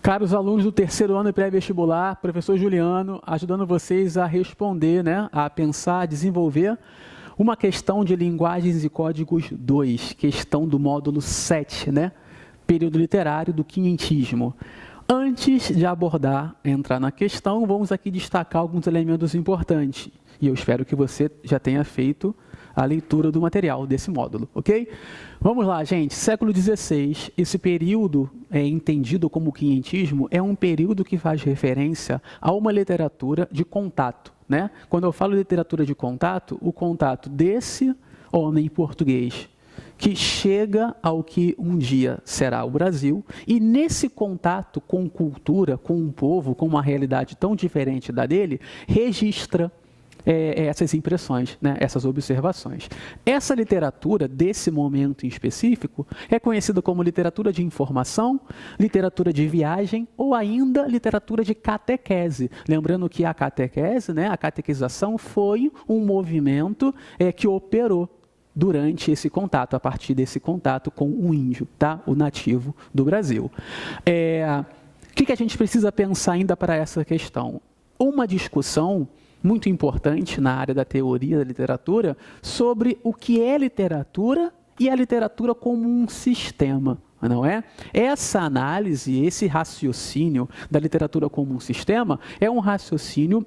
Caros alunos do terceiro ano pré-vestibular, professor Juliano, ajudando vocês a responder, a pensar, a desenvolver uma questão de linguagens e códigos 2, questão do módulo 7, período literário do quinhentismo. Antes de entrar na questão, vamos aqui destacar alguns elementos importantes. E eu espero que você já tenha feito a leitura do material desse módulo, ok? Vamos lá, gente. Século XVI, esse período entendido como quinhentismo, é um período que faz referência a uma literatura de contato, Quando eu falo literatura de contato, o contato desse homem português que chega ao que um dia será o Brasil, e nesse contato com cultura, com um povo, com uma realidade tão diferente da dele, registra essas impressões, essas observações. Essa literatura, desse momento em específico, é conhecida como literatura de informação, literatura de viagem ou ainda literatura de catequese. Lembrando que a catequese, a catequização, foi um movimento que operou durante esse contato, a partir desse contato com o índio, o nativo do Brasil. O que a gente precisa pensar ainda para essa questão? Uma discussão muito importante na área da teoria da literatura sobre o que é literatura e a literatura como um sistema, não é? Essa análise, esse raciocínio da literatura como um sistema é um raciocínio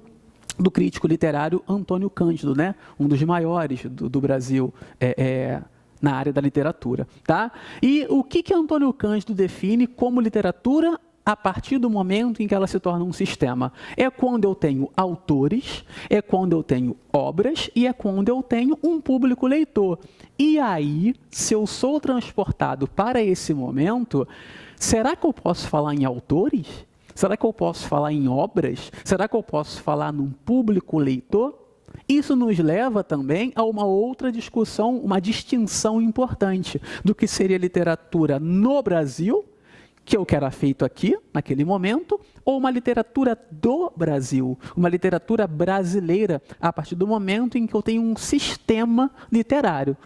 do crítico literário Antônio Cândido, um dos maiores do Brasil na área da literatura. E o que Antônio Cândido define como literatura a partir do momento em que ela se torna um sistema? É quando eu tenho autores, é quando eu tenho obras e é quando eu tenho um público leitor. E aí, se eu sou transportado para esse momento, será que eu posso falar em autores? Será que eu posso falar em obras? Será que eu posso falar num público leitor? Isso nos leva também a uma outra discussão, uma distinção importante do que seria literatura no Brasil, que é o que era feito aqui, naquele momento, ou uma literatura do Brasil, uma literatura brasileira, a partir do momento em que eu tenho um sistema literário,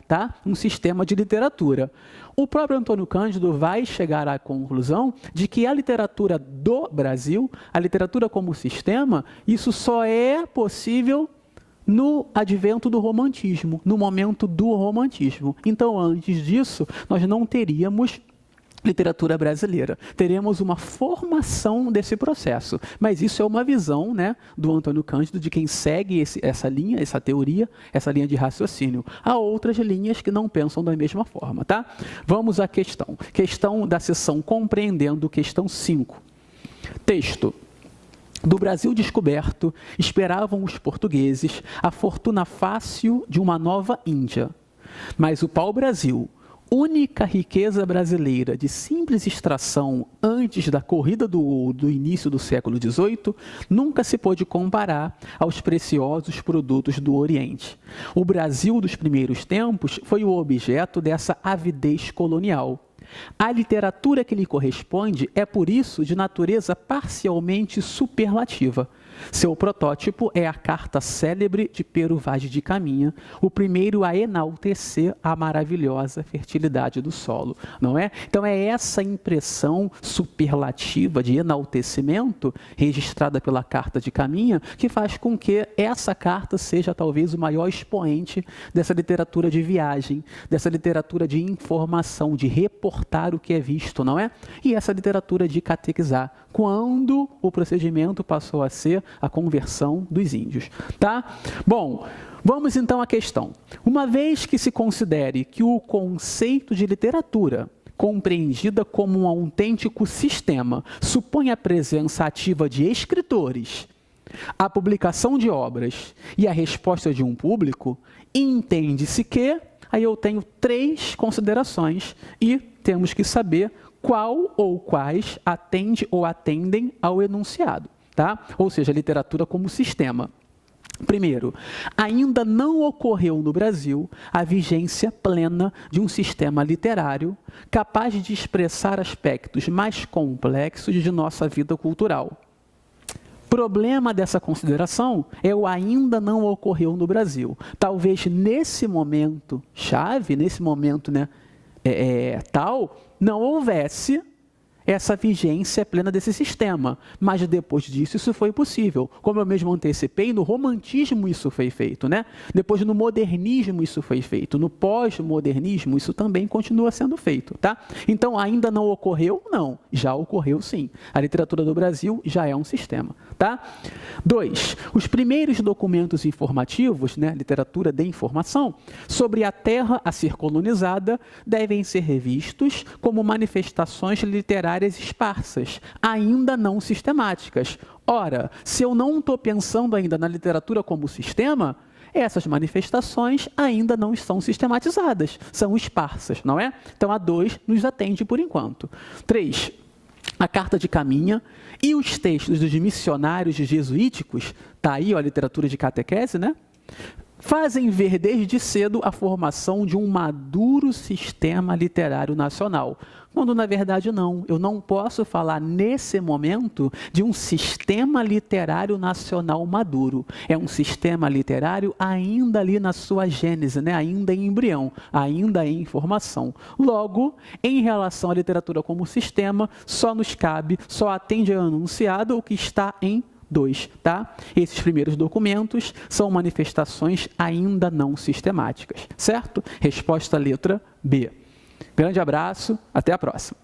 um sistema de literatura. O próprio Antônio Cândido vai chegar à conclusão de que a literatura do Brasil, a literatura como sistema, isso só é possível no advento do romantismo, no momento do romantismo. Então, antes disso, nós não teríamos literatura brasileira. Teremos uma formação desse processo, mas isso é uma visão do Antônio Cândido, de quem segue essa linha, essa teoria, essa linha de raciocínio. Há outras linhas que não pensam da mesma forma. Vamos à questão. Questão da seção Compreendendo, questão 5. Texto. Do Brasil descoberto, esperavam os portugueses a fortuna fácil de uma nova Índia. Mas o pau-brasil, única riqueza brasileira de simples extração antes da corrida do início do século XVIII, nunca se pôde comparar aos preciosos produtos do Oriente. O Brasil dos primeiros tempos foi o objeto dessa avidez colonial. A literatura que lhe corresponde é, por isso, de natureza parcialmente superlativa. Seu protótipo é a carta célebre de Pero Vaz de Caminha, o primeiro a enaltecer a maravilhosa fertilidade do solo, não é? Então é essa impressão superlativa de enaltecimento registrada pela carta de Caminha que faz com que essa carta seja talvez o maior expoente dessa literatura de viagem, dessa literatura de informação, de reportar o que é visto, não é? E essa literatura de catequizar, quando o procedimento passou a ser a conversão dos índios, Bom, vamos então à questão. Uma vez que se considere que o conceito de literatura, compreendida como um autêntico sistema, supõe a presença ativa de escritores, a publicação de obras e a resposta de um público, entende-se que, aí eu tenho 3 considerações e temos que saber qual ou quais atende ou atendem ao enunciado. Ou seja, a literatura como sistema. Primeiro, ainda não ocorreu no Brasil a vigência plena de um sistema literário capaz de expressar aspectos mais complexos de nossa vida cultural. Problema dessa consideração é o ainda não ocorreu no Brasil. Talvez nesse momento chave, nesse momento tal, não houvesse essa vigência plena desse sistema. Mas depois disso, isso foi possível. Como eu mesmo antecipei, no romantismo isso foi feito, né? Depois no modernismo isso foi feito. No pós-modernismo isso também continua sendo feito, tá? Então, ainda não ocorreu? Não. Já ocorreu sim. A literatura do Brasil já é um sistema, tá? 2. Os primeiros documentos informativos, né, literatura de informação, sobre a terra a ser colonizada, devem ser revistos como manifestações literárias esparsas, ainda não sistemáticas. Ora, se eu não estou pensando ainda na literatura como sistema, essas manifestações ainda não estão sistematizadas, são esparsas, não é? Então, a 2 nos atende por enquanto. 3. A Carta de Caminha e os textos dos missionários jesuíticos, está aí ó, a literatura de catequese, né? Fazem ver desde cedo a formação de um maduro sistema literário nacional, quando na verdade não. Eu não posso falar nesse momento de um sistema literário nacional maduro. É um sistema literário ainda ali na sua gênese, né? Ainda em embrião, ainda em formação. Logo, em relação à literatura como sistema, só nos cabe, só atende ao enunciado o que está em 2, tá? Esses primeiros documentos são manifestações ainda não sistemáticas, certo? Resposta letra B. Grande abraço, até a próxima.